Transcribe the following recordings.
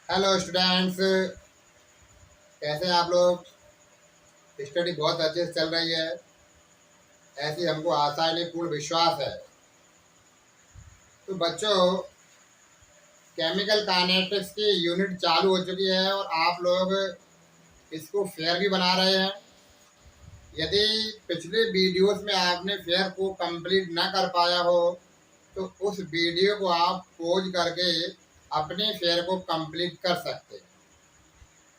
Hello students, कैसे हैं आप लोग। स्टडी बहुत अच्छे से चल रही है, ऐसी हमको आशा नहीं पूर्ण विश्वास है। तो बच्चों, केमिकल काइनेटिक्स की यूनिट चालू हो चुकी है और आप लोग इसको फेयर भी बना रहे हैं। यदि पिछले वीडियोस में आपने फेयर को कंप्लीट ना कर पाया हो तो उस वीडियो को आप पॉज करके अपने फेयर को कंप्लीट कर सकते हैं।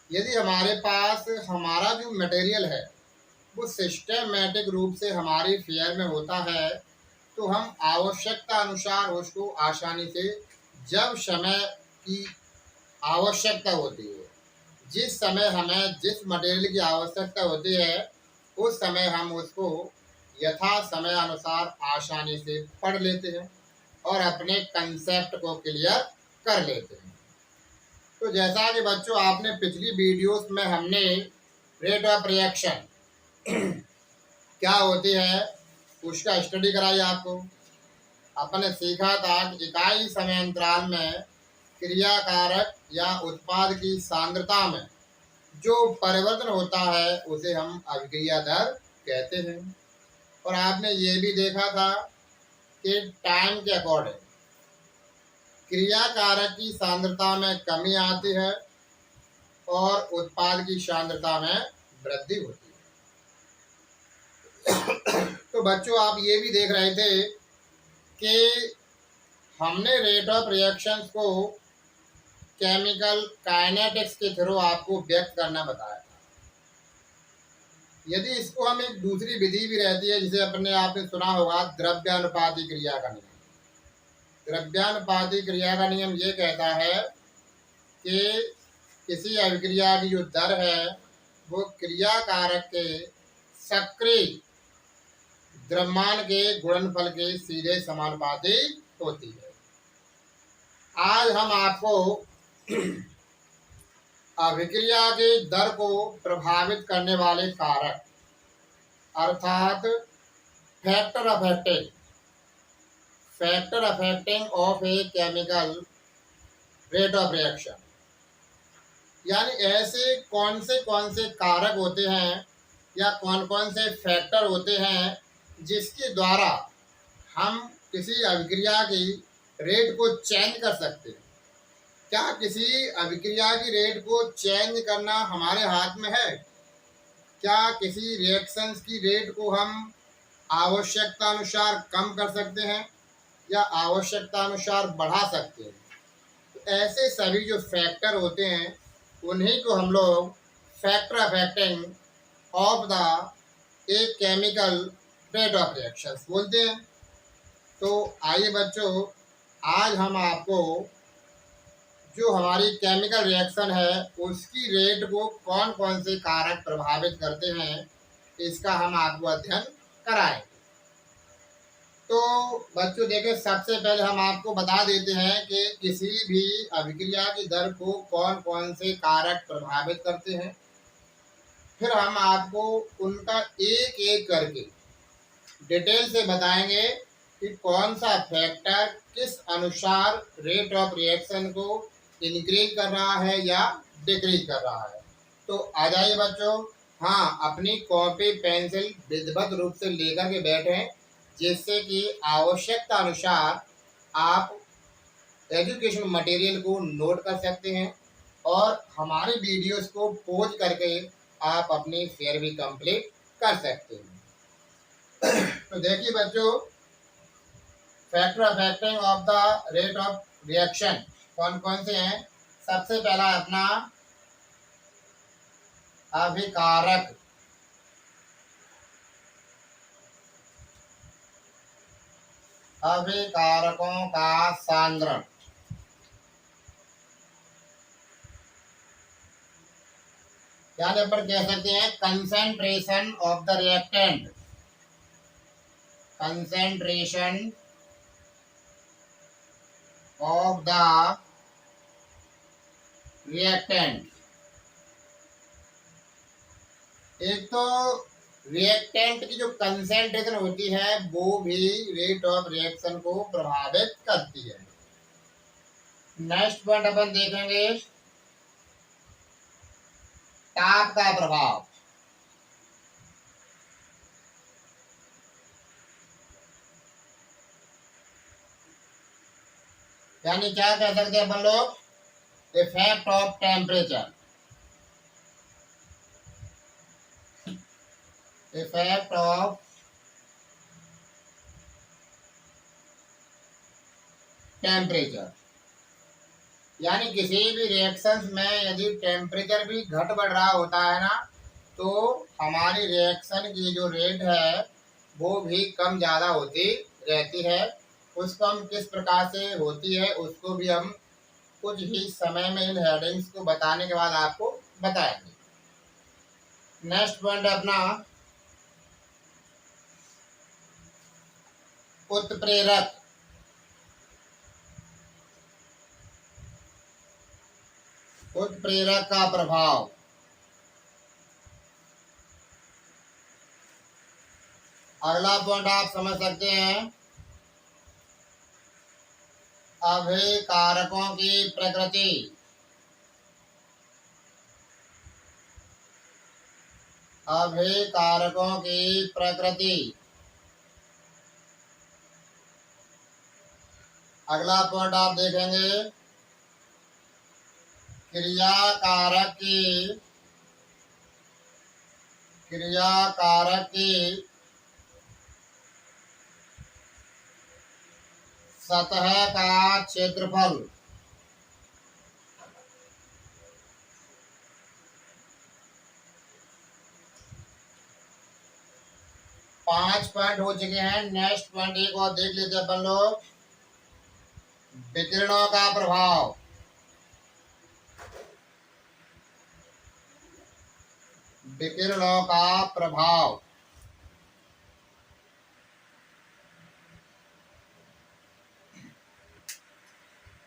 यदि हमारे पास हमारा जो मटेरियल है वो सिस्टमैटिक रूप से हमारी फेयर में होता है तो हम आवश्यकता अनुसार उसको आसानी से, जब समय की आवश्यकता होती है, जिस समय हमें जिस मटेरियल की आवश्यकता होती है उस समय हम उसको यथा समय अनुसार आसानी से पढ़ लेते हैं और अपने कंसेप्ट को क्लियर कर लेते हैं। तो जैसा कि बच्चों आपने पिछली वीडियोस में हमने रेट ऑफ रिएक्शन क्या होती है उसका स्टडी कराई आपको। अपने सीखा था कि इकाई समय अंतराल में क्रियाकारक या उत्पाद की सांद्रता में जो परिवर्तन होता है उसे हम अभिक्रिया दर कहते हैं। और आपने ये भी देखा था कि टाइम के अकॉर्डिंग क्रियाकारक की सांद्रता में कमी आती है और उत्पाद की सांद्रता में वृद्धि होती है। तो बच्चों आप ये भी देख रहे थे कि हमने रेट ऑफ रिएक्शंस को केमिकल काइनेटिक्स के थ्रू आपको व्यक्त करना बताया था। यदि इसको हम एक दूसरी विधि भी रहती है जिसे अपने आपने सुना होगा, द्रव्यानुपाती क्रिया का नियम। द्रव्यानुपाती क्रिया का नियम ये कहता है कि किसी अभिक्रिया की जो दर है वो क्रियाकारक के सक्रिय द्रव्यमान के गुणनफल के सीधे समानुपाती होती है। आज हम आपको अभिक्रिया की दर को प्रभावित करने वाले कारक अर्थात factor affecting of a chemical rate of reaction, यानी ऐसे कौन से कारक होते हैं या कौन कौन से फैक्टर होते हैं जिसके द्वारा हम किसी अभिक्रिया की रेट को चेंज कर सकते हैं। क्या किसी अभिक्रिया की रेट को चेंज करना हमारे हाथ में है? क्या किसी रिएक्शंस की रेट को हम आवश्यकता अनुसार कम कर सकते हैं या आवश्यकता अनुसार बढ़ा सकते हैं? तो ऐसे सभी जो फैक्टर होते हैं उन्हीं को हम लोग factor affecting of the a chemical rate of reactions बोलते हैं। तो आइए बच्चों, आज हम आपको जो हमारी केमिकल रिएक्शन है उसकी रेट को कौन कौन से कारक प्रभावित करते हैं इसका हम आपको अध्ययन कराएंगे। तो बच्चों देखें, सबसे पहले हम आपको बता देते हैं कि किसी भी अभिक्रिया की दर को कौन कौन से कारक प्रभावित करते हैं। फिर हम आपको उनका एक एक करके डिटेल से बताएंगे कि कौन सा फैक्टर किस अनुसार रेट ऑफ रिएक्शन को इंक्रीज कर रहा है या डिक्रीज कर रहा है। तो आ जाइए बच्चों, हाँ, अपनी कॉपी पेंसिल विधिवत रूप से लेकर के बैठें जिससे कि आवश्यकता अनुसार आप एजुकेशन मटेरियल को नोट कर सकते हैं और हमारे वीडियोस को पॉज करके आप अपनी फेयर भी कंप्लीट कर सकते हैं। तो देखिए बच्चों, factor affecting of the rate of reaction कौन कौन से हैं। सबसे पहला अपना अभिकारक, अभिकारकों का सांद्रण, यानी अपन कह सकते हैं concentration of the reactant, concentration of the reactant. एक तो रिएक्टेंट की जो कंसेंट्रेशन होती है वो भी रेट ऑफ रिएक्शन को प्रभावित करती है। नेक्स्ट पॉइंट अपन देखेंगे ताप का प्रभाव, यानी क्या कह सकते हैं अपन लोग, effect of temperature, effect of temperature, यानी किसी भी रिएक्शन में यदि टेम्परेचर भी घट बढ़ रहा होता है ना, तो हमारी रिएक्शन की जो रेट है वो भी कम ज़्यादा होती रहती है। उसको हम किस प्रकार से होती है उसको भी हम कुछ ही समय में इन हेडिंग्स को बताने के बाद आपको बताएंगे। नेक्स्ट पॉइंट अपना उत्प्रेरक, उत्प्रेरक का प्रभाव, अगला पॉइंट आप समझ सकते हैं अभिकारकों की प्रकृति, अभिकारकों की प्रकृति। अगला पॉइंट आप देखेंगे क्रियाकारक की, क्रियाकारक की सतह का क्षेत्रफल, 5 पॉइंट हो चुके हैं। नेक्स्ट पॉइंट एक और देख लेते हैं अपन लोग, विकिरणों का प्रभाव, विकिरणों का प्रभाव।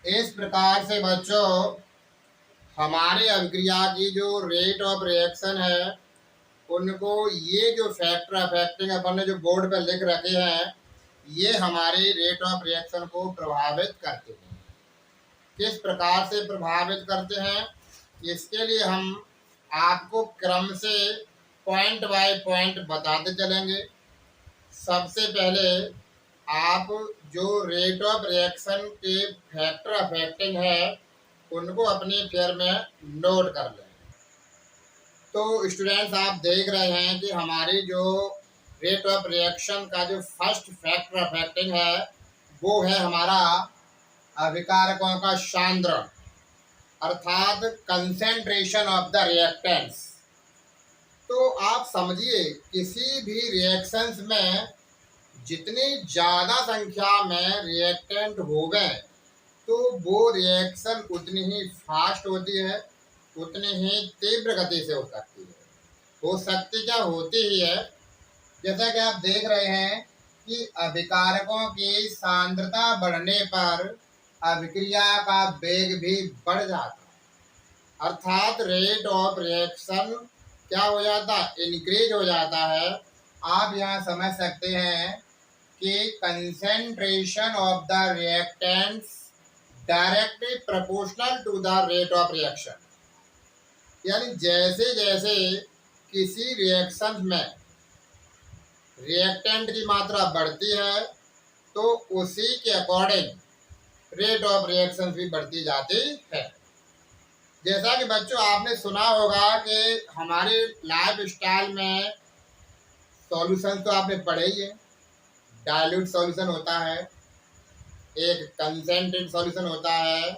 इस प्रकार से बच्चों हमारे अभिक्रिया की जो रेट ऑफ रिएक्शन है उनको ये जो फैक्टर अफेक्टिंग अपन ने जो बोर्ड पर लिख रखे हैं ये हमारे रेट ऑफ रिएक्शन को प्रभावित करते हैं। किस प्रकार से प्रभावित करते हैं इसके लिए हम आपको क्रम से पॉइंट बाय पॉइंट बताते चलेंगे। सबसे पहले आप जो रेट ऑफ रिएक्शन के फैक्टर अफेक्टिंग है उनको अपनी फिगर में नोट कर लें। तो स्टूडेंट्स आप देख रहे हैं कि हमारी जो रेट ऑफ रिएक्शन का जो फर्स्ट फैक्टर अफेक्टिंग है वो है हमारा अभिकारकों का सांद्रण, अर्थात कंसेंट्रेशन ऑफ द रिएक्टेंट्स। तो आप समझिए किसी भी रिएक्शंस में जितनी ज़्यादा संख्या में रिएक्टेंट हो गए तो वो रिएक्शन उतनी ही फास्ट होती है, उतनी ही तीव्र गति से हो सकती है। हो सकती क्या होती ही है, जैसा कि आप देख रहे हैं कि अभिकारकों की सांद्रता बढ़ने पर अभिक्रिया का वेग भी बढ़ जाता है, अर्थात रेट ऑफ रिएक्शन क्या हो जाता है, इंक्रीज हो जाता है। आप यहाँ समझ सकते हैं कि concentration of the reactants directly proportional to the rate of reaction, यानी जैसे जैसे किसी रिएक्शन में रिएक्टेंट की मात्रा बढ़ती है तो उसी के अकॉर्डिंग रेट ऑफ रिएक्शन भी बढ़ती जाती है। जैसा कि बच्चों आपने सुना होगा कि हमारे लाइफ स्टाइल में सॉल्यूशन तो आपने पढ़े ही है, डाइल्यूट सॉल्यूशन होता है, एक कंसेंट्रेटेड सॉल्यूशन होता है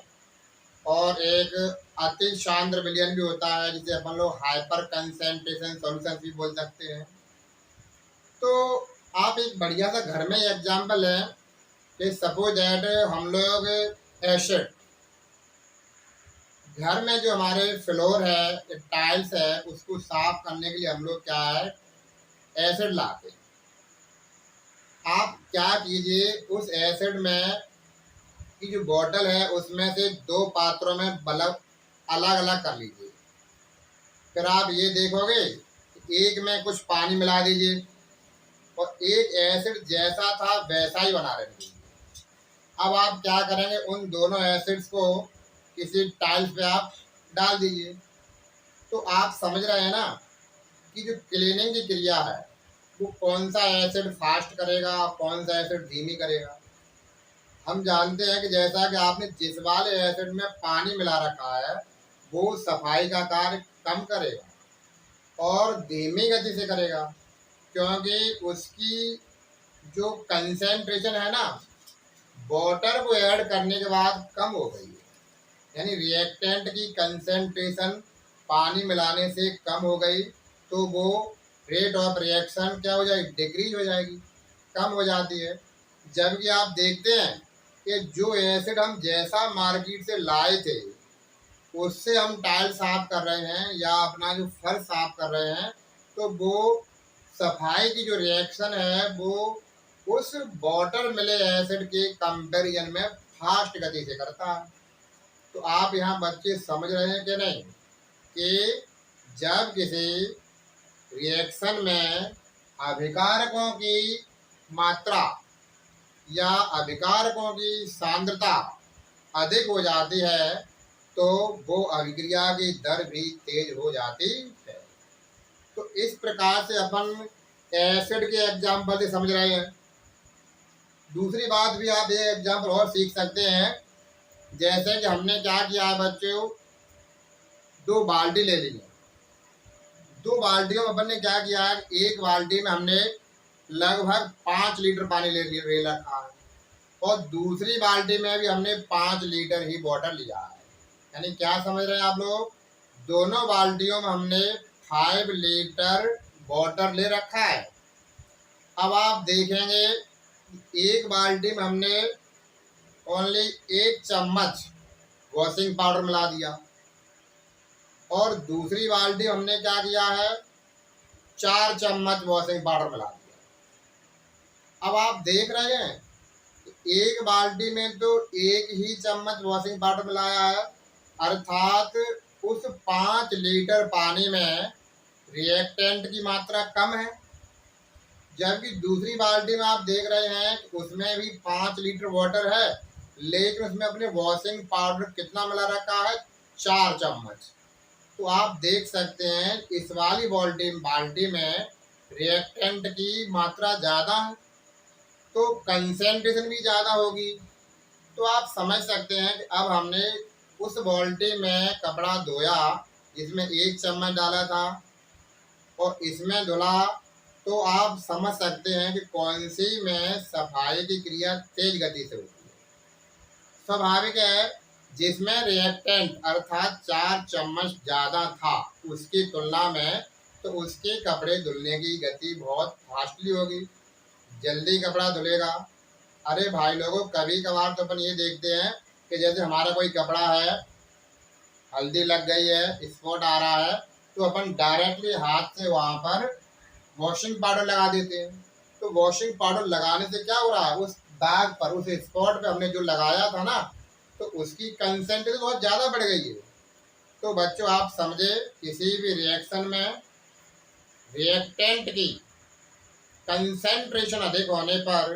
और एक अति सांद्र विलयन भी होता है जिसे अपन लोग हाइपर कंसेंट्रेशन सॉल्यूशन भी बोल सकते हैं। तो आप एक बढ़िया सा घर में एग्जांपल है कि सपोज दैट हम लोग एसिड, घर में जो हमारे फ्लोर है टाइल्स है उसको साफ करने के लिए हम लोग क्या है एसिड लाते हैं। आप क्या कीजिए उस एसिड में की जो बोतल है उसमें से 2 पात्रों में बल्ब अलग अलग कर लीजिए। फिर आप ये देखोगे एक में कुछ पानी मिला दीजिए और एक एसिड जैसा था वैसा ही बना रहे। अब आप क्या करेंगे उन दोनों एसिड्स को किसी टाइल्स पे आप डाल दीजिए। तो आप समझ रहे हैं ना कि जो क्लीनिंग की क्रिया है वो कौन सा एसिड फास्ट करेगा, कौन सा एसिड धीमी करेगा। हम जानते हैं कि जैसा कि आपने जिस वाले एसिड में पानी मिला रखा है वो सफाई का कार्य कम करेगा और धीमी गति से करेगा, क्योंकि उसकी जो कंसेंट्रेशन है ना वाटर को ऐड करने के बाद कम हो गई है। यानी रिएक्टेंट की कंसेंट्रेशन पानी मिलाने से कम हो गई, तो वो रेट ऑफ रिएक्शन क्या हो जाएगी, डिक्रीज हो जाएगी, कम हो जाती है। जबकि आप देखते हैं कि जो एसिड हम जैसा मार्केट से लाए थे उससे हम टाइल साफ कर रहे हैं या अपना जो फर्श साफ कर रहे हैं, तो वो सफाई की जो रिएक्शन है वो उस वाटर मिले एसिड के कंपैरिजन में फास्ट गति से करता है। तो आप यहाँ बच्चे समझ रहे हैं कि नहीं कि जब किसी रिएक्शन में अभिकारकों की मात्रा या अभिकारकों की सांद्रता अधिक हो जाती है तो वो अभिक्रिया की दर भी तेज हो जाती है। तो इस प्रकार से अपन एसिड के एग्जाम्पल से समझ रहे हैं। दूसरी बात भी आप ये एग्जाम्पल और सीख सकते हैं, जैसे कि हमने क्या किया है बच्चों, 2 बाल्टी ले ली है। 2 बाल्टियों में अपन ने क्या किया है, एक बाल्टी में हमने लगभग 5 लीटर पानी ले रखा है और दूसरी बाल्टी में भी हमने 5 लीटर ही वाटर लिया है। यानी क्या समझ रहे हैं आप लोग, दोनों बाल्टियों में हमने 5 लीटर वाटर ले रखा है। अब आप देखेंगे एक बाल्टी में हमने ओनली 1 चम्मच वॉशिंग पाउडर मिला दिया और दूसरी बाल्टी हमने क्या किया है, 4 चम्मच वॉशिंग पाउडर मिला दिया। अब आप देख रहे हैं एक बाल्टी में तो 1 ही चम्मच वॉशिंग पाउडर मिलाया है, अर्थात उस 5 लीटर पानी में रिएक्टेंट की मात्रा कम है। जबकि दूसरी बाल्टी में आप देख रहे हैं उसमें भी 5 लीटर वाटर है, लेकिन उसमें अपने वॉशिंग पाउडर कितना मिला रखा है, 4 चम्मच। तो आप देख सकते हैं इस वाली बाल्टी में रिएक्टेंट की मात्रा ज़्यादा है तो कंसेंट्रेशन भी ज़्यादा होगी। तो आप समझ सकते हैं कि अब हमने उस बाल्टी में कपड़ा धोया जिसमें 1 चम्मच डाला था और इसमें धुला, तो आप समझ सकते हैं कि कौन सी में सफाई की क्रिया तेज गति से होती है। स्वाभाविक है जिसमें रिएक्टेंट अर्थात 4 चम्मच ज़्यादा था उसकी तुलना में, तो उसके कपड़े धुलने की गति बहुत फास्टली होगी, जल्दी कपड़ा धुलेगा। अरे भाई लोगों, कभी कभार तो अपन ये देखते हैं कि जैसे हमारा कोई कपड़ा है, हल्दी लग गई है, स्पॉट आ रहा है, तो अपन डायरेक्टली हाथ से वहाँ पर वॉशिंग पाउडर लगा देते हैं। तो वॉशिंग पाउडर लगाने से क्या हो रहा है, उस दाग पर, उस स्पॉट पे हमने जो लगाया था ना, तो उसकी कंसेंट्रेशन बहुत ज़्यादा बढ़ गई है। तो बच्चों आप समझे किसी भी रिएक्शन में रिएक्टेंट की कंसेंट्रेशन अधिक होने पर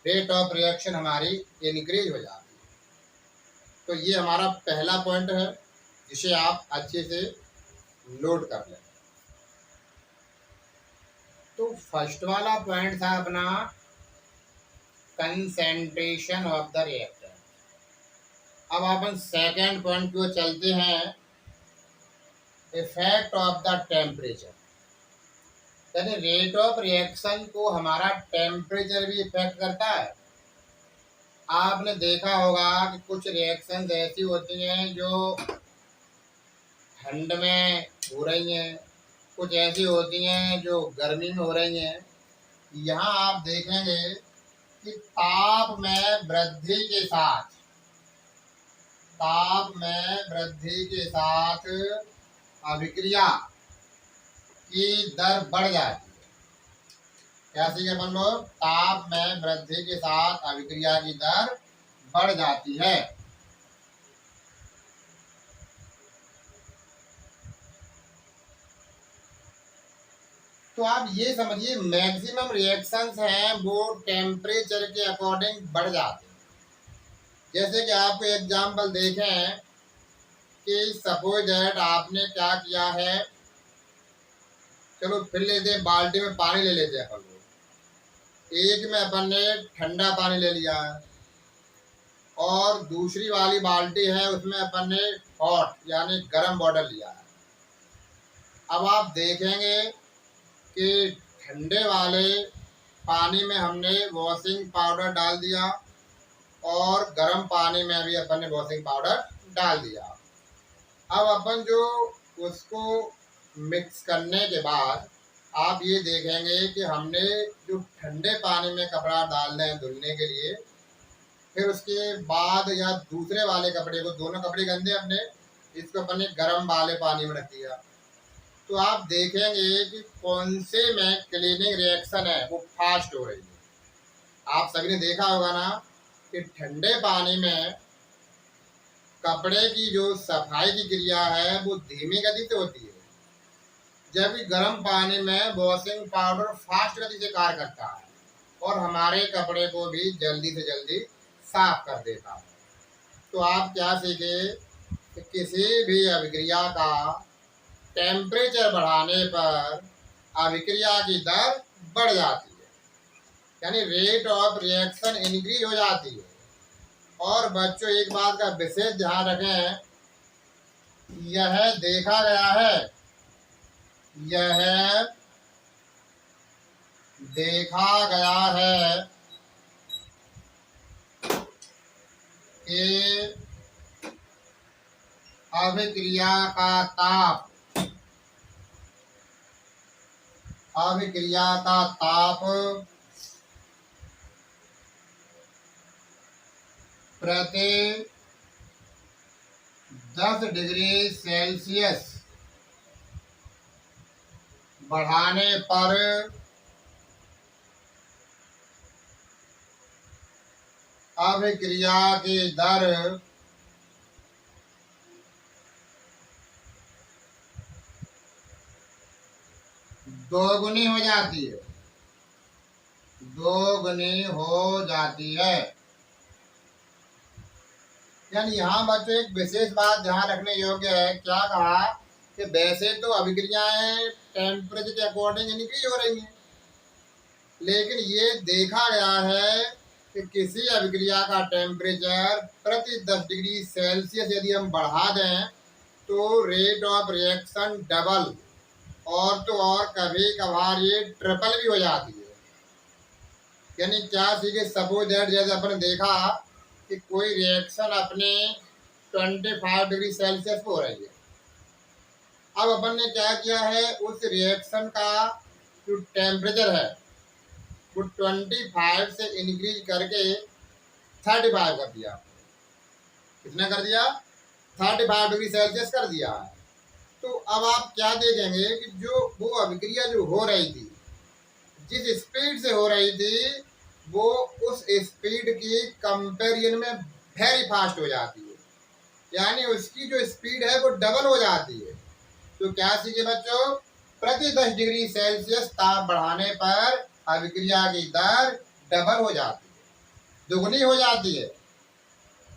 रेट ऑफ रिएक्शन हमारी इंक्रीज हो जाती है। तो ये हमारा पहला पॉइंट है जिसे आप अच्छे से नोट कर लें। तो फर्स्ट वाला पॉइंट था अपना कंसेंट्रेशन ऑफ द रिएक्टेंट। अब अपन सेकेंड पॉइंट को चलते हैं, इफेक्ट ऑफ द टेम्परेचर। यानी रेट ऑफ रिएक्शन को हमारा टेम्परेचर भी इफेक्ट करता है। आपने देखा होगा कि कुछ रिएक्शंस ऐसी होती हैं जो ठंड में हो रही हैं, कुछ ऐसी होती हैं जो गर्मी में हो रही हैं। यहाँ आप देखेंगे कि ताप में वृद्धि के साथ अभिक्रिया की दर बढ़ जाती है। क्या सीखे अपन लोग, ताप में वृद्धि के साथ अभिक्रिया की दर बढ़ जाती है। तो आप ये समझिए मैक्सिमम रिएक्शंस हैं वो टेम्परेचर के अकॉर्डिंग बढ़ जाते हैं। जैसे कि आपको एग्जाम्पल देखें कि सपोज दैट आपने क्या किया है, चलो फिर लेते हैं, बाल्टी में पानी ले लेते हैं अपन लोग। एक में अपन ने ठंडा पानी ले लिया है और दूसरी वाली बाल्टी है उसमें अपन ने हॉट यानी गर्म बॉटल लिया है। अब आप देखेंगे कि ठंडे वाले पानी में हमने वॉशिंग पाउडर डाल दिया और गर्म पानी में भी अपन ने वॉशिंग पाउडर डाल दिया। अब अपन जो उसको मिक्स करने के बाद आप ये देखेंगे कि हमने जो ठंडे पानी में कपड़ा डाल रहे हैं धुलने के लिए, फिर उसके बाद या दूसरे वाले कपड़े को, दोनों कपड़े गंदे अपने, इसको अपन ने गर्म वाले पानी में रख दिया, तो आप देखेंगे कि कौन से में क्लीनिंग रिएक्शन है वो फास्ट हो रही है। आप सभी ने देखा होगा ना कि ठंडे पानी में कपड़े की जो सफाई की क्रिया है वो धीमी गति से होती है, जबकि गर्म पानी में वॉशिंग पाउडर फास्ट गति से कार्य करता है और हमारे कपड़े को भी जल्दी से जल्दी साफ कर देता है। तो आप क्या सीखे कि किसी भी अभिक्रिया का टेम्परेचर बढ़ाने पर अभिक्रिया की दर बढ़ जाती है, यानी रेट ऑफ रिएक्शन इंक्रीज हो जाती है। और बच्चों एक बात का विशेष ध्यान रखें, यह देखा गया है, यह देखा गया है कि अभिक्रिया का ताप, अभिक्रिया का ताप प्रति 10 डिग्री सेल्सियस बढ़ाने पर अभिक्रिया की दर दोगुनी हो जाती है, दोगुनी हो जाती है। यानी यहाँ बच्चों एक विशेष बात ध्यान रखने योग्य है, क्या कहा कि वैसे तो अभिक्रियाएं टेम्परेचर के अकॉर्डिंग इंक्रीज हो रही हैं, लेकिन ये देखा गया है कि किसी अभिक्रिया का टेम्परेचर प्रति 10 डिग्री सेल्सियस यदि हम बढ़ा दें तो रेट ऑफ रिएक्शन डबल और तो और कभी कभार ये ट्रिपल भी हो जाती है। यानी क्या सीखे, सपोज दैट जैसे अपन ने देखा कि कोई रिएक्शन अपने 25 डिग्री सेल्सियस पे हो रही है, अब अपन ने क्या किया है, उस रिएक्शन का जो टेम्परेचर है वो 25 से इंक्रीज करके 35 कर दिया। कितना कर दिया? 35 डिग्री सेल्सियस कर दिया है। तो अब आप क्या देखेंगे कि जो वो अभिक्रिया जो हो रही थी, जिस स्पीड से हो रही थी, वो उस स्पीड की कंपेरिजन में वेरी फास्ट हो जाती है, यानी उसकी जो स्पीड है वो डबल हो जाती है। तो क्या सीखे बच्चों, प्रति 10 डिग्री सेल्सियस ताप बढ़ाने पर अभिक्रिया की दर डबल हो जाती है, दुगनी हो जाती है।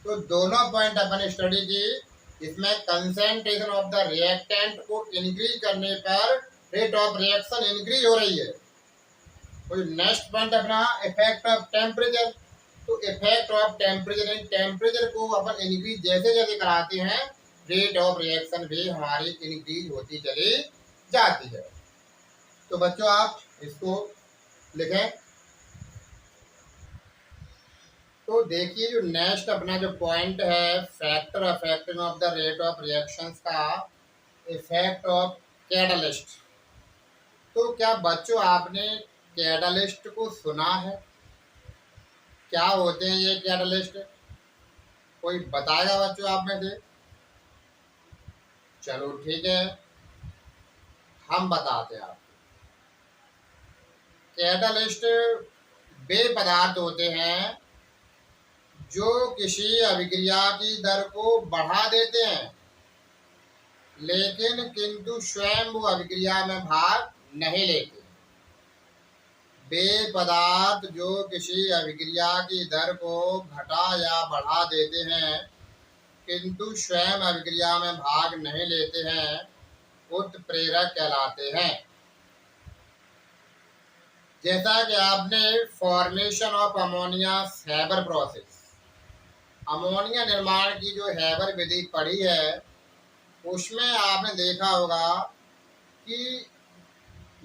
तो दोनों पॉइंट अपन स्टडी की, इसमें कंसेंट्रेशन ऑफ द रिएक्टेंट को इंक्रीज करने पर रेट ऑफ रिएक्शन इंक्रीज हो रही है। तो नेक्स्ट पॉइंट अपना इफेक्ट ऑफ टेम्परेचर। तो इफेक्ट ऑफ टेम्परेचर, टेम्परेचर को अपन इंक्रीज जैसे जैसे कराते हैं रेट ऑफ रिएक्शन भी हमारी इंक्रीज होती चली जाती है। तो बच्चों आप इसको लिखें। तो देखिए जो नेक्स्ट अपना जो पॉइंट है, factor affecting of the rate of reactions का इफेक्ट ऑफ कैटलिस्ट। तो क्या बच्चों आपने कैटलिस्ट को सुना है? क्या होते हैं ये कैटलिस्ट? कोई बताएगा बच्चों आप में से? चलो ठीक है, हम बताते हैं आपको। कैटलिस्ट वे पदार्थ होते हैं जो किसी अभिक्रिया की दर को बढ़ा देते हैं, लेकिन किंतु स्वयं वो अभिक्रिया में भाग नहीं लेते। वे पदार्थ जो किसी अभिक्रिया की दर को घटा या बढ़ा देते हैं, किंतु स्वयं अभिक्रिया में भाग नहीं लेते हैं उत्प्रेरक कहलाते हैं। जैसा कि आपने formation of ammonia Haber process, ammonia निर्माण की जो हैबर विधि पढ़ी है, उसमें आपने देखा होगा कि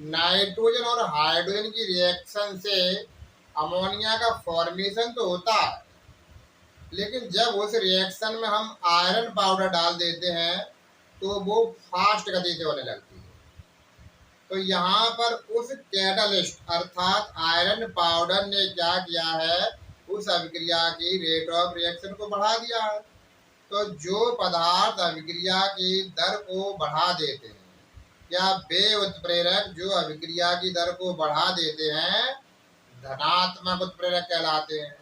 नाइट्रोजन और हाइड्रोजन की रिएक्शन से अमोनिया का फॉर्मेशन तो होता है, लेकिन जब उस रिएक्शन में हम आयरन पाउडर डाल देते हैं तो वो फास्ट गति से होने लगती है। तो यहाँ पर उस कैटलिस्ट अर्थात आयरन पाउडर ने क्या किया है, उस अभिक्रिया की रेट ऑफ रिएक्शन को बढ़ा दिया है। तो जो पदार्थ अभिक्रिया की दर को बढ़ा देते हैं या वे उत्प्रेरक जो अभिक्रिया की दर को बढ़ा देते हैं धनात्मक उत्प्रेरक कहलाते हैं,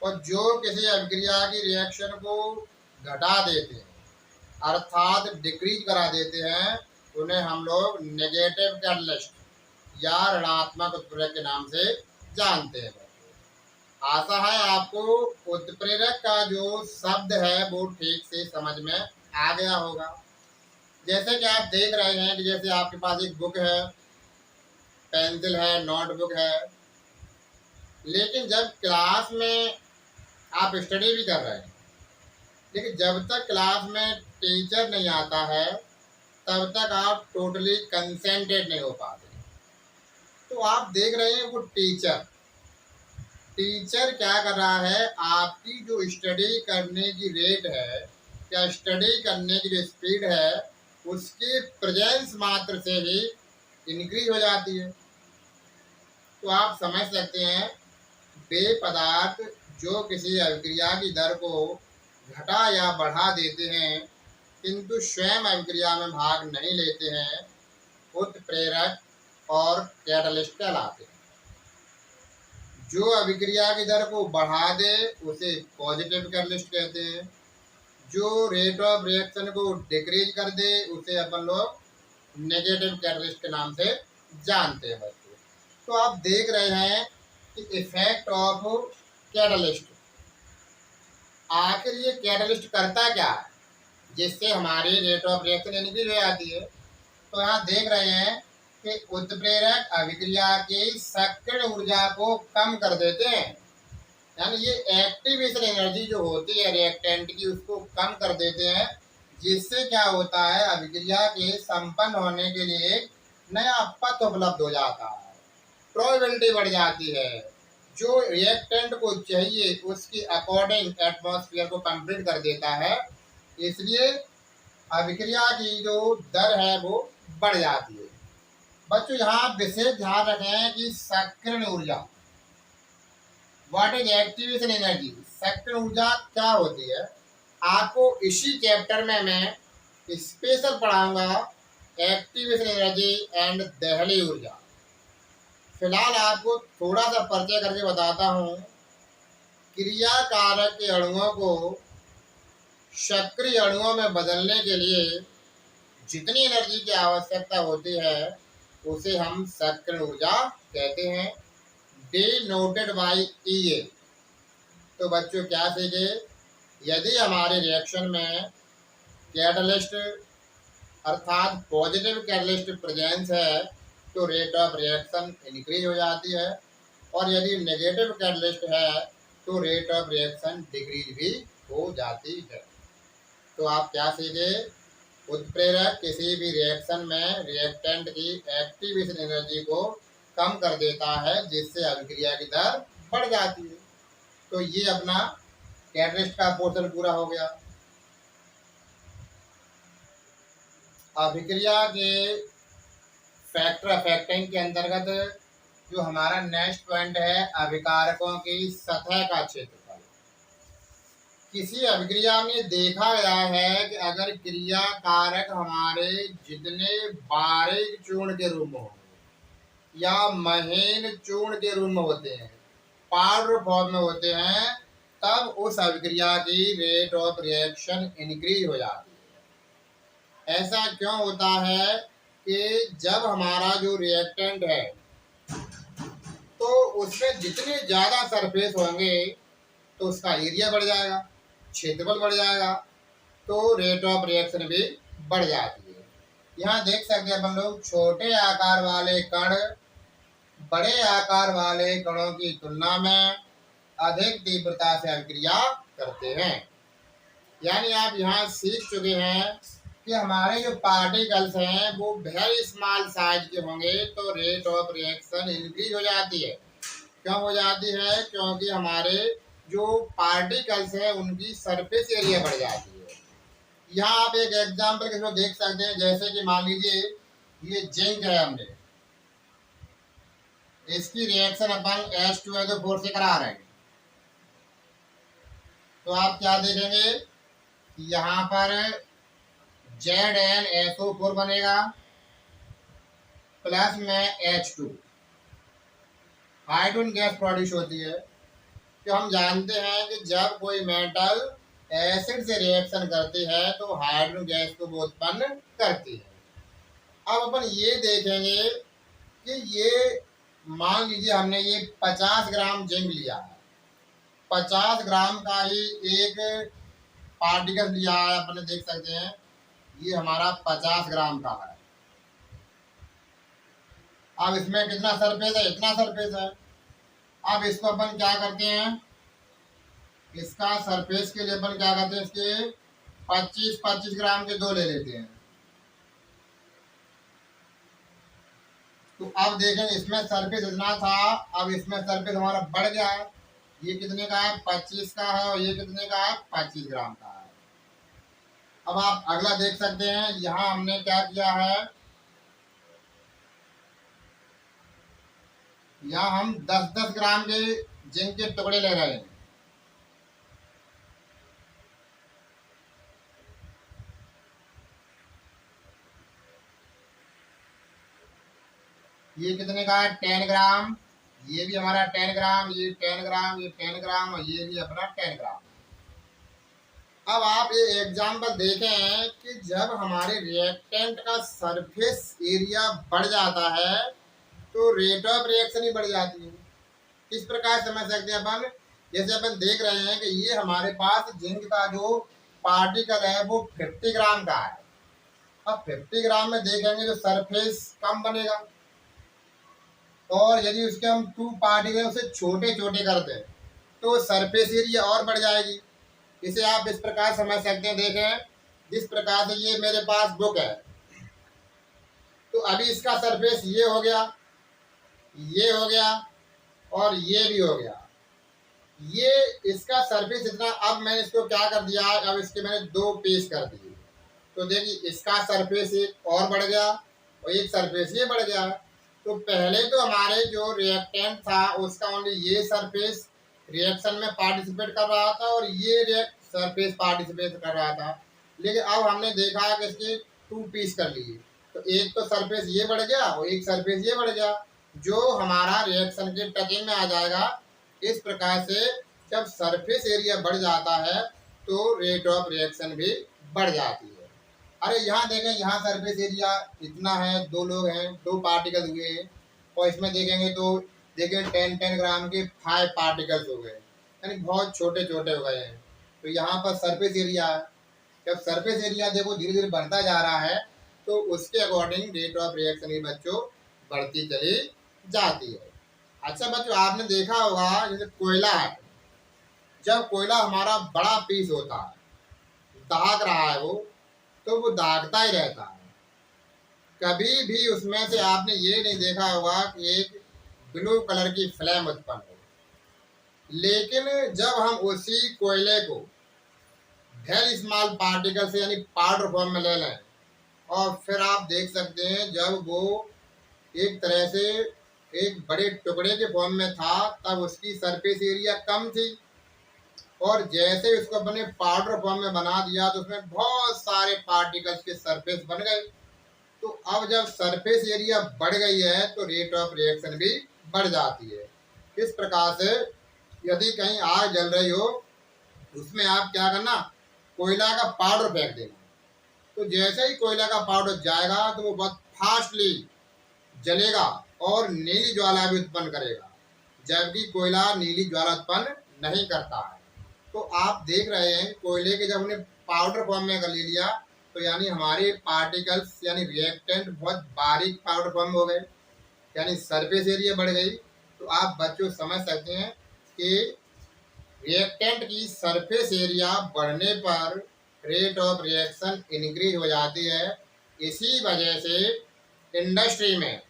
और जो किसी अभिक्रिया की रिएक्शन को घटा देते हैं अर्थात डिक्रीज करा देते हैं, उन्हें हम लोग नेगेटिव कैटलिस्ट या ऋणात्मक उत्प्रेरक के नाम से जानते हैं। आशा है आपको उत्प्रेरक का जो शब्द है वो ठीक से समझ में आ गया होगा। जैसे कि आप देख रहे हैं कि जैसे आपके पास एक बुक है, पेंसिल है, नोटबुक है, लेकिन जब क्लास में आप स्टडी भी कर रहे हैं, लेकिन जब तक क्लास में टीचर नहीं आता है तब तक आप टोटली कंसेंट्रेट नहीं हो पाते। तो आप देख रहे हैं वो टीचर क्या कर रहा है, आपकी जो स्टडी करने की रेट है या स्टडी करने की जो स्पीड है उसकी प्रेजेंस मात्र से ही इंक्रीज हो जाती है। तो आप समझ सकते हैं वे पदार्थ जो किसी अभिक्रिया की दर को घटा या बढ़ा देते हैं किंतु स्वयं अभिक्रिया में भाग नहीं लेते हैं उत्प्रेरक और कैटलिस्ट कहलाते हैं। जो अभिक्रिया की दर को बढ़ा दे उसे पॉजिटिव कैटलिस्ट कहते हैं, जो रेट ऑफ रिएक्शन को डिक्रीज कर दे उसे अपन लोग नेगेटिव कैटलिस्ट के नाम से जानते हैं बच्चों। तो आप देख रहे हैं कि इफेक्ट ऑफ कैटलिस्ट, आखिर ये कैटलिस्ट करता क्या है जिससे हमारी रेट ऑफ रिएक्शन इंक्रीज हो जाती है। तो यहाँ देख रहे हैं कि उत्प्रेरक अभिक्रिया की सक्रिय ऊर्जा को कम कर देते हैं, यानी ये एक्टिवेशन एनर्जी जो होती है रिएक्टेंट की उसको कम कर देते हैं, जिससे क्या होता है अभिक्रिया के संपन्न होने के लिए एक नया पथ उपलब्ध हो जाता है, प्रोबेबिलिटी बढ़ जाती है। जो रिएक्टेंट को चाहिए उसकी अकॉर्डिंग एटमॉस्फेयर को कंप्लीट कर देता है, इसलिए अभिक्रिया की जो दर है वो बढ़ जाती है। बच्चों यहाँ विशेष ध्यान रखें कि सक्रिय ऊर्जा, व्हाट इज एक्टिवेशन एनर्जी, सक्रिय ऊर्जा क्या होती है आपको इसी चैप्टर में मैं स्पेशल पढ़ाऊंगा, एक्टिवेशन एनर्जी एंड दहली ऊर्जा। फिलहाल आपको थोड़ा सा परिचय करके बताता हूँ। क्रिया कारक के अणुओं को सक्रिय अणुओं में बदलने के लिए जितनी एनर्जी की आवश्यकता होती है उसे हम सक्रिय ऊर्जा कहते हैं, डिनोटेड बाय EA। तो बच्चों क्या सीखे, यदि हमारे रिएक्शन में कैटलिस्ट अर्थात पॉजिटिव कैटलिस्ट प्रेजेंस है तो रेट ऑफ रिएक्शन इंक्रीज हो जाती है, और यदि नेगेटिव कैटलिस्ट है तो रेट ऑफ रिएक्शन डिक्रीज भी हो जाती है। तो आप क्या सीखे, उत्प्रेरक किसी भी रिएक्शन में रिएक्टेंट की एक्टिवेशन एनर्जी को कम कर देता है जिससे अभिक्रिया की दर बढ़ जाती है। तो ये अपना कैटलिस्ट का पोर्शन पूरा हो गया। अभिक्रिया के फैक्टर अफेक्टिंग के अंतर्गत जो हमारा नेक्स्ट पॉइंट है अभिकारकों की सतह का क्षेत्रफल। किसी अभिक्रिया में देखा गया है कि अगर क्रिया कारक हमारे जितने बारीक चूर्ण के रूप में होंगे या महीन चूर्ण के रूप में होते हैं, पाउडर फॉर्म में होते हैं, तब उस अभिक्रिया की रेट ऑफ रिएक्शन इंक्रीज हो जाती है। ऐसा क्यों होता है कि जब हमारा जो रिएक्टेंट है तो उसमें जितने ज़्यादा सरफेस होंगे तो उसका एरिया बढ़ जाएगा, क्षेत्रफल बढ़ जाएगा, तो रेट ऑफ रिएक्शन भी बढ़ जाती है। यहाँ देख सकते हैं अपन लोग, छोटे आकार वाले कण बड़े आकार वाले कणों की तुलना में अधिक तीव्रता से अभिक्रिया करते हैं। यानी आप यहाँ सीख चुके हैं कि हमारे जो पार्टिकल्स हैं वो वेरी स्मॉल साइज के होंगे तो रेट ऑफ रिएक्शन इंक्रीज हो जाती है। क्यों हो जाती है? क्योंकि हमारे जो पार्टिकल्स हैं उनकी सरफेस एरिया बढ़ जाती है। यहाँ आप एक एग्जाम्पल के थ्रू देख सकते हैं, जैसे कि मान लीजिए ये जिंक है, हमने इसकी रिएक्शन अपन H2SO4 से करा रहे हैं, तो आप क्या देखेंगे, यहाँ पर ZnSO4 बनेगा प्लस में H2, हाइड्रोजन गैस प्रोड्यूस होती है। तो हम जानते हैं कि जब कोई मेटल एसिड से रिएक्शन करती है तो हाइड्रोजन गैस को वो उत्पन्न करती है। अब अपन ये देखेंगे कि ये मान लीजिए हमने ये 50 ग्राम जिंक लिया है, 50 ग्राम का ही एक पार्टिकल लिया है, अपने देख सकते हैं ये हमारा 50 ग्राम का है। अब इसमें कितना सरफेस है? इतना सरफेस है। अब इसको अपन क्या करते हैं, इसका सरफेस के लिए अपन क्या करते हैं, इसके 25-25 ग्राम के दो ले लेते हैं। तो अब देखें इसमें सरफेस इतना था, अब इसमें सरफेस हमारा बढ़ गया है। ये कितने का है? 25 का है, और ये कितने का है? 25 ग्राम का है। अब आप अगला देख सकते हैं, यहाँ हमने क्या किया है, यहाँ हम 10-10 ग्राम के जिंक के टुकड़े ले रहे हैं। ये कितने का है? 10 ग्राम। ये भी हमारा 10 ग्राम, ये 10 ग्राम, ये 10 ग्राम, और ये भी अपना 10 ग्राम। अब आप ये एग्जाम्पल देखें कि जब हमारे रिएक्टेंट का सरफेस एरिया बढ़ जाता है तो रेट ऑफ रिएक्शन ही बढ़ जाती है। किस प्रकार समझ सकते हैं अपन, जैसे अपन देख रहे हैं कि ये हमारे पास जिंक का जो पार्टिकल है वो 50 ग्राम का है। अब 50 ग्राम में देखेंगे तो सरफेस कम बनेगा, और यदि उसके हम 2 पार्टिकल उसे छोटे छोटे कर दें तो सरफेस एरिया और बढ़ जाएगी। इसे आप इस प्रकार समझ सकते हैं, देखें जिस प्रकार से ये मेरे पास बुक है, तो अभी इसका सरफेस ये हो गया, ये हो गया, और ये भी हो गया। ये इसका सरफेस इतना, अब मैंने इसको क्या कर दिया, अब इसके मैंने 2 पीस कर दिए, तो देखिए इसका सरफेस एक और बढ़ गया और एक सरफेस ये बढ़ गया। तो पहले तो हमारे जो रिएक्टेंट था उसका ओनली ये सरफेस रिएक्शन में पार्टिसिपेट कर रहा था और ये सरफेस पार्टिसिपेट कर रहा था, लेकिन अब हमने देखा कि इसके 2 पीस कर लिए, तो एक तो सरफेस ये बढ़ गया और एक सरफेस ये बढ़ गया, जो हमारा रिएक्शन के टचिंग में आ जाएगा। इस प्रकार से जब सरफेस एरिया बढ़ जाता है तो रेट ऑफ रिएक्शन भी बढ़ जाती है। अरे यहाँ देखें, यहाँ सरफेस एरिया इतना है, 2 लोग हैं, 2 पार्टिकल हुए हैं, और इसमें देखेंगे तो देखें 10-10 ग्राम के 5 पार्टिकल्स हो गए, यानी बहुत छोटे छोटे हो गए हैं। तो यहाँ पर सरफेस एरिया, जब सरफेस एरिया देखो धीरे धीरे बढ़ता जा रहा है तो उसके अकॉर्डिंग रेट ऑफ रिएक्शन भी बच्चों बढ़ती चली जाती है। अच्छा बच्चों, आपने देखा होगा जैसे कोयला है, जब कोयला हमारा बड़ा पीस होता है, दाग रहा है वो, तो वो दागता ही रहता है। कभी भी उसमें से आपने ये नहीं देखा होगा कि एक ब्लू कलर की फ्लेम उत्पन्न हो। लेकिन जब हम उसी कोयले को वेरी स्मॉल पार्टिकल से यानी पाउडर फॉर्म में ले लें, और फिर आप देख सकते हैं जब वो एक तरह से एक बड़े टुकड़े के फॉर्म में था तब उसकी सरफेस एरिया कम थी, और जैसे उसको अपने पाउडर फॉर्म में बना दिया तो उसमें बहुत सारे पार्टिकल्स के सरफेस बन गए। तो अब जब सरफेस एरिया बढ़ गई है तो रेट ऑफ रिएक्शन भी बढ़ जाती है। इस प्रकार से यदि कहीं आग जल रही हो उसमें आप क्या करना, कोयला का पाउडर फेंक देना, तो जैसे ही कोयला का पाउडर जाएगा तो वो बहुत फास्टली जलेगा और नीली ज्वाला भी उत्पन्न करेगा, जबकि कोयला नीली ज्वाला उत्पन्न नहीं करता है। तो तो आप देख रहे हैं कोयले के जब हमने पाउडर फॉर्म में कर ले लिया तो यानी हमारे पार्टिकल्स यानी रिएक्टेंट बहुत बारीक पाउडर फॉर्म हो गए, यानी सरफेस एरिया बढ़ गई। तो आप बच्चों समझ सकते हैं कि रिएक्टेंट की सरफेस एरिया बढ़ने पर रेट ऑफ रिएक्शन इंक्रीज हो जाती है। इसी वजह से इंडस्ट्री में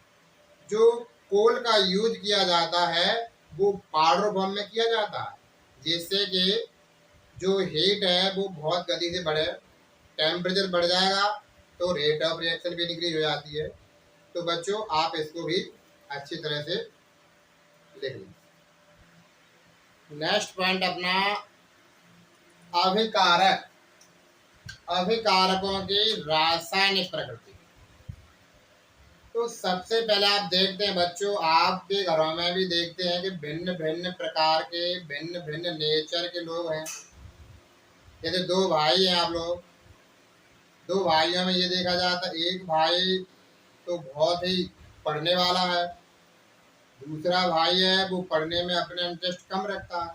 जो कोल का यूज किया जाता है वो पाउडर फॉर्म में किया जाता है, जिससे कि जो हीट है वो बहुत गति से बढ़े, टेम्परेचर बढ़ जाएगा तो रेट ऑफ रिएक्शन भी इंक्रीज हो जाती है। तो बच्चों आप इसको भी अच्छी तरह से लिख लीजिए। नेक्स्ट पॉइंट अपना अभिकारक, अभिकारकों की रासायनिक प्रकृति। तो सबसे पहले आप देखते हैं बच्चों, आपके घरों में भी देखते हैं कि भिन्न भिन्न प्रकार के भिन्न भिन्न नेचर के लोग हैं। जैसे दो भाई हैं आप लोग, दो भाइयों में ये देखा जाता है एक भाई तो बहुत ही पढ़ने वाला है, दूसरा भाई है वो पढ़ने में अपने इंटरेस्ट कम रखता है।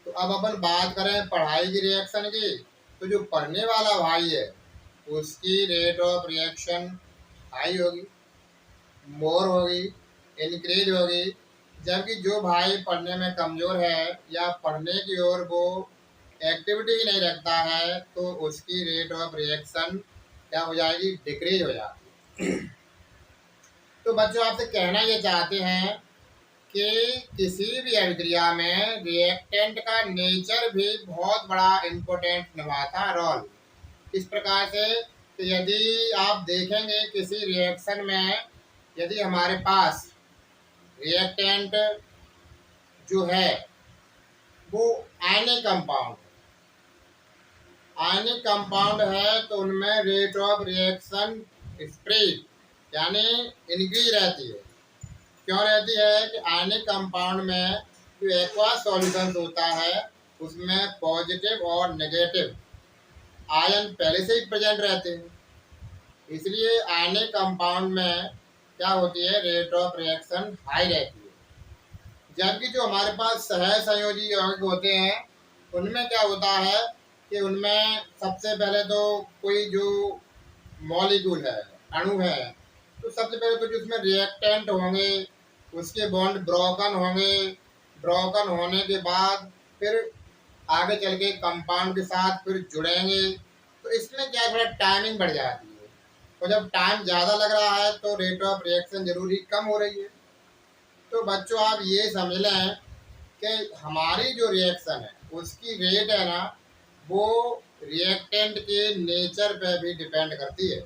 तो अब अपन बात करें पढ़ाई की रिएक्शन की, तो जो पढ़ने वाला भाई है उसकी रेट ऑफ रिएक्शन हाई होगी, मोर होगी, इंक्रीज होगी। जबकि जो भाई पढ़ने में कमज़ोर है या पढ़ने की ओर वो एक्टिविटी ही नहीं रखता है तो उसकी रेट ऑफ रिएक्शन क्या हो जाएगी, डिक्रीज हो जाएगी। तो बच्चों आपसे कहना ये चाहते हैं कि किसी भी अभिक्रिया में रिएक्टेंट का नेचर भी बहुत बड़ा इम्पोर्टेंट निभाता है रोल। इस प्रकार से कि यदि आप देखेंगे किसी रिएक्शन में यदि हमारे पास रिएक्टेंट जो है वो आयनिक कंपाउंड, आयनिक कंपाउंड है तो उनमें रेट ऑफ रिएक्शन स्प्रेड यानी इंक्रीज रहती है। क्यों रहती है कि आयनिक कंपाउंड में जो एक्वा सॉल्यूशन होता है उसमें पॉजिटिव और नेगेटिव आयन पहले से ही प्रेजेंट रहते हैं, इसलिए आयनिक कंपाउंड में क्या होती है, रेट ऑफ रिएक्शन हाई रहती है। जबकि जो हमारे पास सहसंयोजी यौगिक होते हैं उनमें क्या होता है कि उनमें सबसे पहले तो कोई जो मॉलिक्यूल है, अणु है, तो सबसे पहले तो जो उसमें रिएक्टेंट होंगे उसके बॉन्ड ब्रोकन होंगे, ब्रोकन होने के बाद फिर आगे चल के कंपाउंड के साथ फिर जुड़ेंगे। तो इसमें क्या थोड़ा टाइमिंग बढ़ जाती है, और जब टाइम ज़्यादा लग रहा है तो रेट ऑफ रिएक्शन जरूरी कम हो रही है। तो बच्चों आप ये समझ लें कि हमारी जो रिएक्शन है उसकी रेट है ना वो रिएक्टेंट के नेचर पे भी डिपेंड करती है।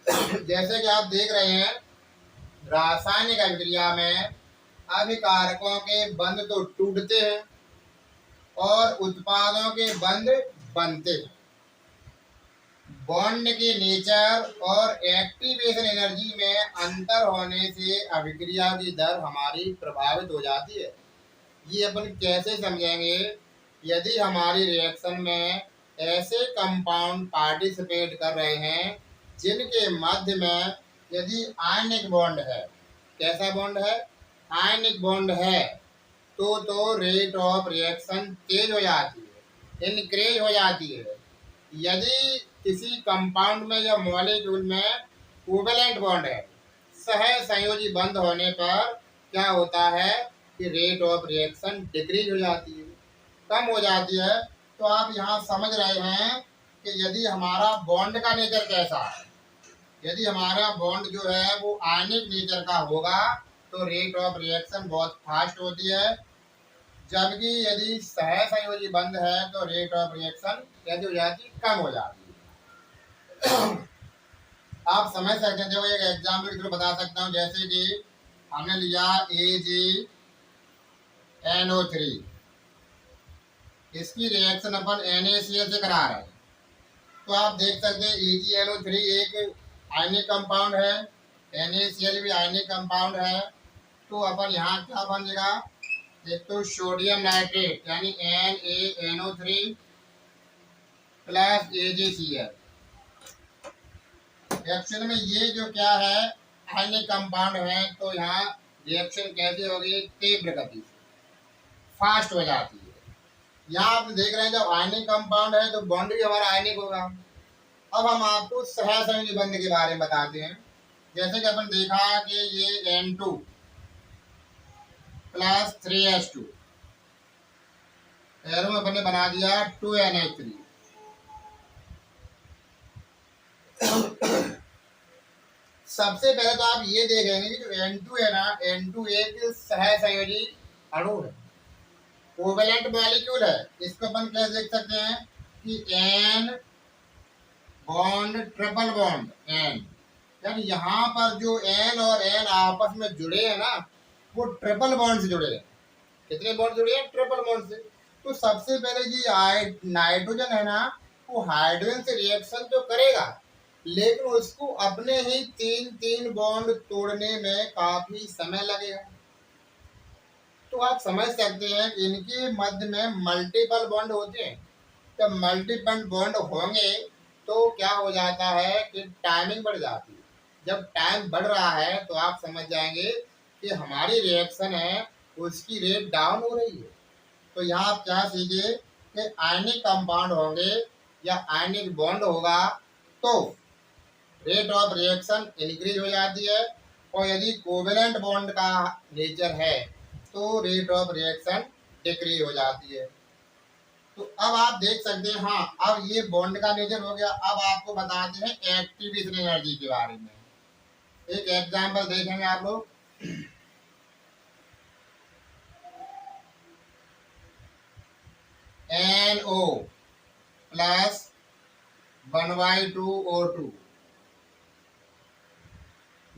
जैसे कि आप देख रहे हैं रासायनिक अभिक्रिया में अभिकारकों के बंध तो टूटते हैं और उत्पादों के बंध बनते हैं। बॉन्ड के नेचर और एक्टिवेशन एनर्जी में अंतर होने से अभिक्रिया की दर हमारी प्रभावित हो जाती है। ये अपन कैसे समझेंगे, यदि हमारी रिएक्शन में ऐसे कंपाउंड पार्टिसिपेट कर रहे हैं जिनके मध्य में यदि आयनिक बॉन्ड है, कैसा बॉन्ड है, आयनिक बॉन्ड है, तो रेट ऑफ रिएक्शन तेज हो जाती है, इनक्रीज हो जाती है। यदि किसी कंपाउंड में या मॉलिक्यूल में कोवेलेंट बॉन्ड है, सहसंयोजी बंध होने पर क्या होता है कि रेट ऑफ रिएक्शन डिक्रीज हो जाती है, कम हो जाती है। तो आप यहाँ समझ रहे हैं कि यदि हमारा बॉन्ड का नेचर कैसा है, यदि हमारा बॉन्ड जो है वो आयनिक नेचर का होगा तो रेट ऑफ रिएक्शन बहुत फास्ट होती है, जबकि यदि सहसंयोजी बंध है तो रेट ऑफ रिएक्शन कैसे हो जाती है, कम हो जाती है। आप समझ सकते हैं, देखो एक एग्जाम्पल के थ्रू बता सकता हूँ। जैसे कि हमने लिया AgNO3, इसकी रिएक्शन अपन NaCl से करा रहे हैं, तो आप देख सकते हैं AgNO3 एक आयनिक कंपाउंड है, NaCl भी आयनिक कंपाउंड है। तो अपन यहाँ क्या बनेगा, एक तो सोडियम नाइट्रेट यानी NaNO3 प्लस AgCl। एक्चुअल में ये जो क्या है आयनिक कंपाउंड है, तो यहाँ रिएक्शन कैसे होगी, तीव्र गति से फास्ट हो जाती है। यहाँ आप देख रहे हैं जब आयनिक कंपाउंड है तो बॉन्ड भी हमारा आयनिक होगा। अब हम आपको सहसंयोजी बंध के बारे में बताते हैं। जैसे कि अपन देखा कि ये N2 प्लस 3H2 एरो में अपन ने बना दिया 2NH3। सबसे पहले तो आप ये देखेंगे कि जो N2 है ना, N2 एक सहसंयोजी अणु है, कोवेलेंट मॉलिक्यूल है। इसको अपन कैसे देख सकते हैं कि N bond triple bond N, यानी यहाँ पर जो N और N आपस में जुड़े हैं ना, वो ट्रिपल बॉन्ड से जुड़े हैं। कितने बॉन्ड जुड़े हैं? ट्रिपल बॉन्ड से। तो सबसे पहले जी नाइट्रोजन है ना, वो हाइड्रोजन से रिएक्शन तो करेगा, लेकिन उसको अपने ही तीन तीन बॉन्ड तोड़ने में काफी समय लगेगा। तो आप समझ सकते हैं इनके मध्य में मल्टीपल बॉन्ड होते हैं। जब मल्टीपल बॉन्ड होंगे तो क्या हो जाता है कि टाइमिंग बढ़ जाती है। जब टाइम बढ़ रहा है तो आप समझ जाएंगे कि हमारी रिएक्शन है उसकी रेट डाउन हो रही है। तो यहाँ आप क्या सीखे कि आयनिक कंपाउंड होंगे या आयनिक बॉन्ड होगा तो रेट ऑफ रिएक्शन इंक्रीज हो जाती है, और यदि कोवेलेंट बॉन्ड का नेचर है तो रेट ऑफ रिएक्शन डिक्रीज हो जाती है। तो अब आप देख सकते हैं, हाँ अब ये बॉन्ड का नेचर हो गया। अब आपको बताते हैं एक्टिवेशन एनर्जी के बारे में। एक एग्जांपल देखेंगे आप लोग। NO प्लस 1/2O2,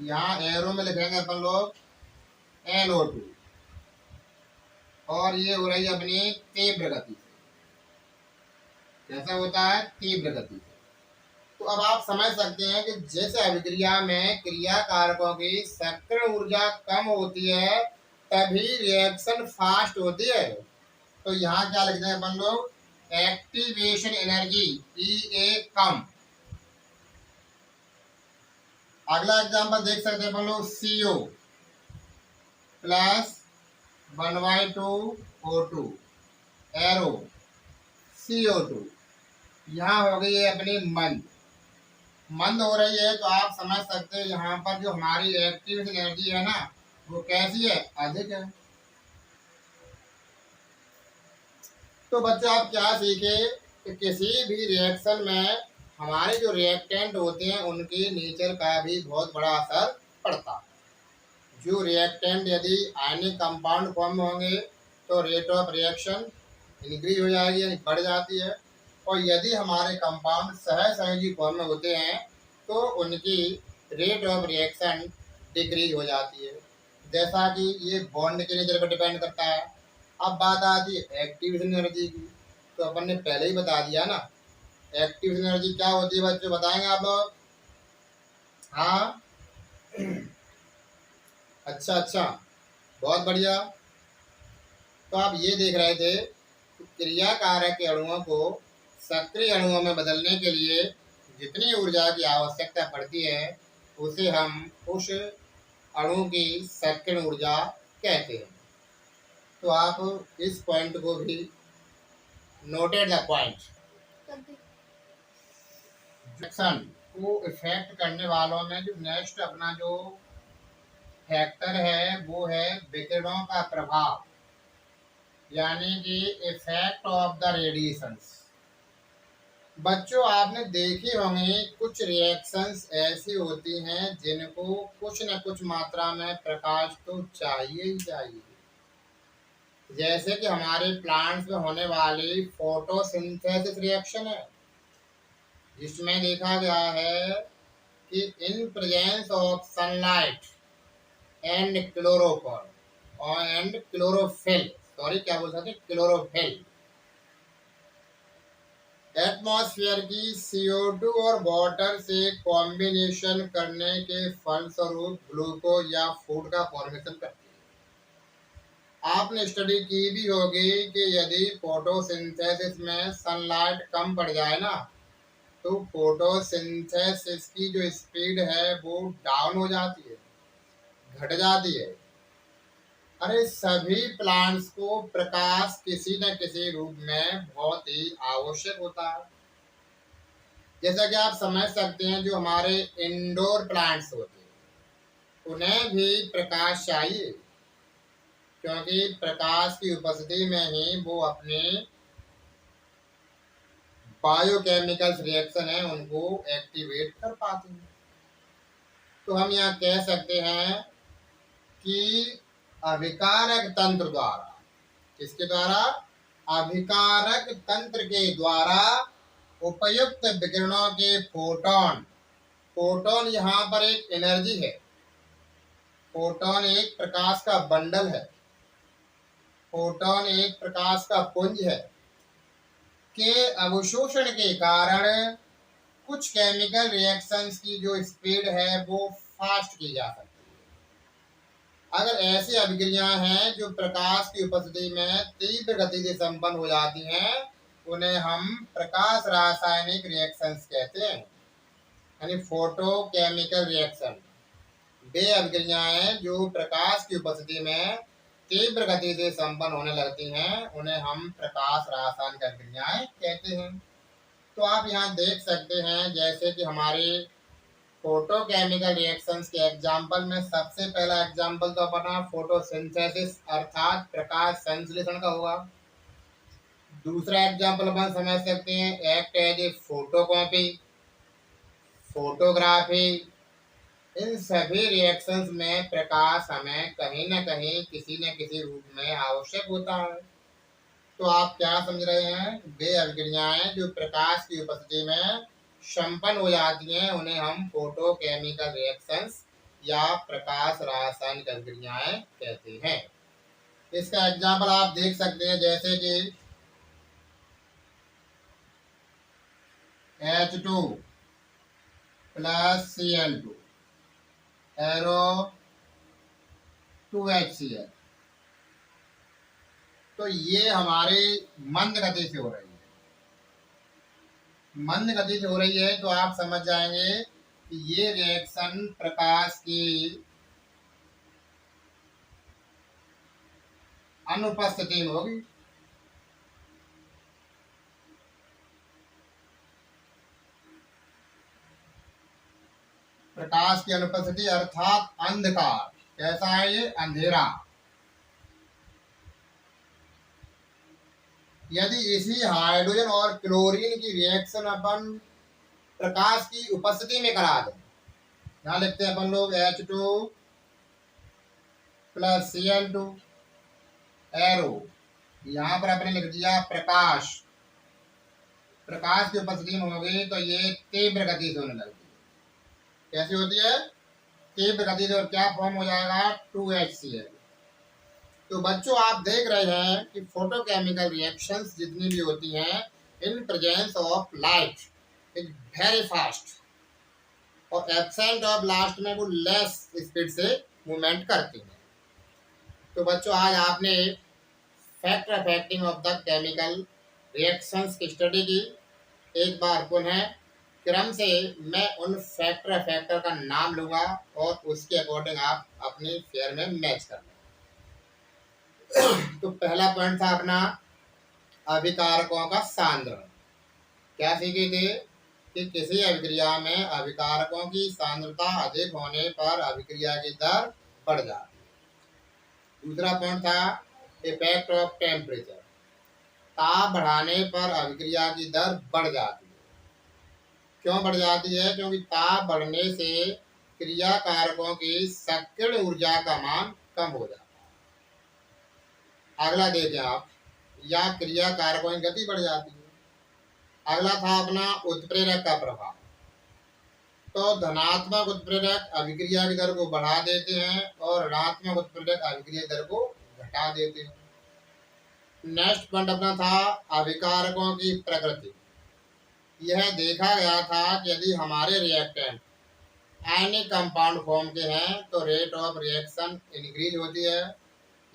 यहाँ एरो में लिखेंगे अपन लोग NO2, और ये हो रही है अपनी तीव्र गति से। कैसा होता है? तीव्र गति से। तो अब आप समझ सकते हैं कि जैसे अभिक्रिया में क्रिया कारकों की सक्रिय ऊर्जा कम होती है तभी रिएक्शन फास्ट होती है। तो यहाँ क्या लिखते हैं अपन लोग? एक्टिवेशन एनर्जी EA कम। अगला एग्जांपल देख सकते हैं अपन लोग, CO plus 1/2O2 arrow CO2, यहाँ हो गई है अपनी मंद मंद हो रही है। तो आप समझ सकते हैं यहाँ पर जो हमारी एक्टिवेशन एनर्जी है ना, वो कैसी है? अधिक है। तो बच्चों आप क्या सीखे कि किसी भी रिएक्शन में हमारे जो रिएक्टेंट होते हैं उनके नेचर का भी बहुत बड़ा असर पड़ता है। जो रिएक्टेंट यदि आयनिक कंपाउंड फॉर्म में होंगे तो रेट ऑफ रिएक्शन इंक्रीज हो जाएगी, यानी बढ़ जाती है। और यदि हमारे कंपाउंड सहसंयोजी फॉर्म में होते हैं तो उनकी रेट ऑफ रिएक्शन डिक्रीज हो जाती है। जैसा कि ये बॉन्ड के नेचर पर डिपेंड करता है। अब बात आती है एक्टिवेशन एनर्जी की, तो अपन ने पहले ही बता दिया ना। एक्टिवेशन एनर्जी क्या होती है बच्चों, बताएंगे आप लोग? हाँ, अच्छा अच्छा, बहुत बढ़िया। तो आप ये देख रहे थे कि क्रिया कारक के अणुओं को सक्रिय अणुओं में बदलने के लिए जितनी ऊर्जा की आवश्यकता पड़ती है उसे हम उस अणु की सक्रिय ऊर्जा कहते हैं। तो आप इस पॉइंट को भी नोटेड द पॉइंट। रिएक्शन को इफेक्ट करने वालों में जो नेक्स्ट अपना जो फैक्टर है वो है विकिरणों का प्रभाव, यानी कि इफेक्ट ऑफ द रेडिएशंस। बच्चों आपने देखी होंगी कुछ रिएक्शंस ऐसी होती हैं जिनको कुछ न कुछ मात्रा में प्रकाश तो चाहिए ही चाहिए। जैसे कि हमारे प्लांट्स में होने वाली फोटोसिंथेसिस रिएक्शन है, जिसमें देखा गया है कि in presence of sunlight and क्लोरोफॉल और एंड क्लोरोफिल, सॉरी क्या बोल सकते हैं, क्लोरोफिल, एटमॉस्फेयर की CO2 और वाटर से कॉम्बिनेशन करने के फलस्वरूप ग्लूकोज या फूड का फॉर्मेशन करती है। आपने स्टडी की भी होगी कि यदि फोटोसिंथेसिस में सनलाइट कम पड़ जाए ना तो फोटोसिंथेसिस की जो स्पीड है वो डाउन हो जाती है, घट जाती है। अरे सभी प्लांट्स को प्रकाश किसी न किसी रूप में बहुत ही आवश्यक होता है। जैसा कि आप समझ सकते हैं, जो हमारे इंडोर प्लांट्स होते हैं उन्हें भी प्रकाश चाहिए, क्योंकि प्रकाश की उपस्थिति में ही वो अपने बायोकेमिकल्स रिएक्शन है उनको एक्टिवेट कर पाते हैं। तो हम यहाँ कह सकते हैं कि अभिकारक तंत्र द्वारा, किसके द्वारा? अभिकारक तंत्र के द्वारा उपयुक्त विकिरणों के फोटोन, फोटोन यहाँ पर एक एनर्जी है, फोटोन एक प्रकाश का बंडल है, फोटोन एक प्रकाश का पुंज है, के अवशोषण के कारण कुछ केमिकल रिएक्शंस की जो स्पीड है वो फास्ट की जा सकती है। अगर ऐसी अभिक्रियाएं हैं जो प्रकाश की उपस्थिति में तीव्र गति से संपन्न हो जाती हैं, उन्हें हम प्रकाश रासायनिक रिएक्शंस कहते हैं, यानी फोटो केमिकल रिएक्शन। वे अभिक्रियाएं जो प्रकाश की उपस्थिति में तीव्र गति से संपन्न होने लगती हैं, उन्हें हम प्रकाश रासायनिक अभिक्रियाएं कहते हैं। तो आप यहाँ देख सकते हैं, जैसे कि हमारे फोटोकेमिकल रिएक्शंस के एग्जाम्पल में सबसे पहला एग्जाम्पल तो अपना फोटोसिंथेसिस अर्थात प्रकाश संश्लेषण का होगा। दूसरा एग्जाम्पल अपन समझ सकते हैं act as a photocopy, photography. इन सभी रिएक्शंस में प्रकाश हमें कहीं न कहीं किसी न किसी रूप में आवश्यक होता है। तो आप क्या समझ रहे हैं? वे अभिक्रियाएं जो प्रकाश की उपस्थिति में संपन्न हो जाती हैं, उन्हें हम फोटोकेमिकल रिएक्शंस या प्रकाश रासायनिक अभिक्रियाएं कहते हैं। इसका एग्जाम्पल आप देख सकते हैं, जैसे कि H2 plus Cl2 arrow 2HCl। तो ये हमारे मंद गति से हो रही है, मंद गति से हो रही है। तो आप समझ जाएंगे कि ये रिएक्शन प्रकाश की अनुपस्थिति में होगी। प्रकाश की अनुपस्थिति अर्थात अंधकार। कैसा है ये? अंधेरा। यदि इसी हाइड्रोजन और क्लोरीन की रिएक्शन अपन प्रकाश की उपस्थिति में करा दें, यहाँ लिखते हैं अपन लोग H2 प्लस Cl2 एरो, यहाँ पर आपने लिख दिया प्रकाश। प्रकाश की उपस्थिति में होगी तो ये तीव्र गति से होने लगती है। कैसी होती है? तीव्र गति से। और क्या फॉर्म हो जाएगा? 2HCl। तो बच्चों आप देख रहे हैं कि फोटोकेमिकल रिएक्शंस जितनी भी होती हैं, in presence of light is very fast, और एब्सेंट ऑफ लास्ट में वो लेस स्पीड से मूवमेंट करती हैं। तो बच्चों आज आपने factor affecting of the chemical reactions की स्टडी की। एक बार पुनः क्रम से मैं उन फैक्टर का नाम लूंगा और उसके अकॉर्डिंग आप अपने फेयर में मैच करना। तो पहला पॉइंट था अपना अभिकारकों का सांद्रण। क्या सीखे थे? कि किसी अभिक्रिया में अभिकारकों की सांद्रता अधिक होने पर अभिक्रिया की दर बढ़ जाती है। दूसरा पॉइंट था इफेक्ट ऑफ टेम्परेचर। ताप बढ़ाने पर अभिक्रिया की दर बढ़ जाती है। क्यों बढ़ जाती है? क्योंकि ताप बढ़ने से क्रिया कारकों की सक्रिय ऊर्जा का मान कम हो जाता है। अगला देखें आप, या क्रिया कारकों की गति बढ़ जाती है। अगला था अपना उत्प्रेरक का प्रभाव। तो धनात्मक उत्प्रेरक अभिक्रिया की दर को बढ़ा देते हैं और ऋणात्मक उत्प्रेरक अभिक्रिया दर को घटा देते हैं। नेक्स्ट पॉइंट अपना था अभिकारकों की प्रकृति। यह देखा गया था कि यदि हमारे रिएक्टेंट आयनिक कंपाउंड फॉर्म के हैं तो रेट ऑफ रिएक्शन इंक्रीज होती है।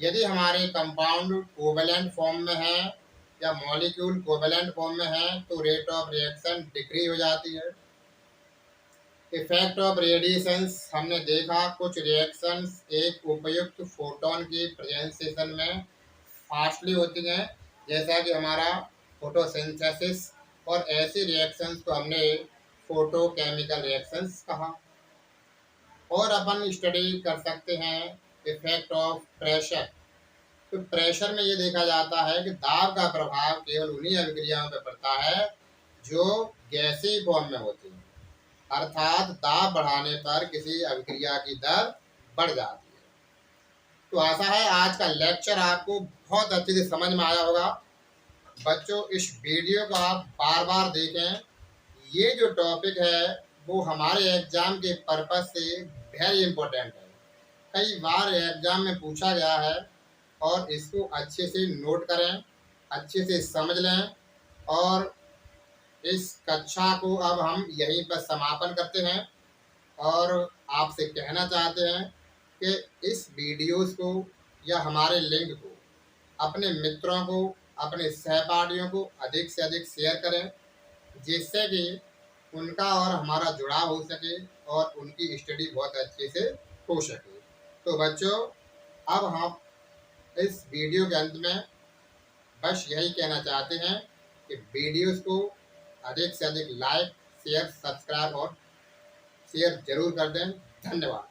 यदि हमारे कंपाउंड कोवेलेंट फॉर्म में है या मॉलिक्यूल कोवेलेंट फॉर्म में है तो रेट ऑफ रिएक्शन डिक्रीज हो जाती है। इफेक्ट ऑफ रेडिएशंस हमने देखा, कुछ रिएक्शंस एक उपयुक्त फोटोन की प्रेजेंटेशन में फास्टली होती हैं, जैसा कि हमारा फोटोसिंथेसिस, और ऐसी रिएक्शंस को हमने फोटोकेमिकल रिएक्शंस कहा। और अपन स्टडी कर सकते हैं इफेक्ट ऑफ प्रेशर। तो प्रेशर में ये देखा जाता है कि दाब का प्रभाव केवल उन्हीं अभिक्रियाओं पर पड़ता है जो गैसीय फॉर्म में होती है, अर्थात दाब बढ़ाने पर किसी अभिक्रिया की दर बढ़ जाती है। तो आशा है आज का लेक्चर आपको बहुत अच्छे से समझ में आया होगा। बच्चों, इस वीडियो को आप बार बार देखें। ये जो टॉपिक है वो हमारे एग्जाम के पर्पज से वेरी इंपॉर्टेंट है, कई बार एग्जाम में पूछा गया है, और इसको अच्छे से नोट करें, अच्छे से समझ लें। और इस कक्षा को अब हम यहीं पर समापन करते हैं, और आपसे कहना चाहते हैं कि इस वीडियोस को या हमारे लिंक को अपने मित्रों को, अपने सहपाठियों को अधिक से अधिक शेयर करें, जिससे कि उनका और हमारा जुड़ाव हो सके और उनकी स्टडी बहुत अच्छे से हो सके। तो बच्चों, अब हम इस वीडियो के अंत में बस यही कहना चाहते हैं कि वीडियोस को अधिक से अधिक लाइक, शेयर, सब्सक्राइब और शेयर जरूर कर दें। धन्यवाद।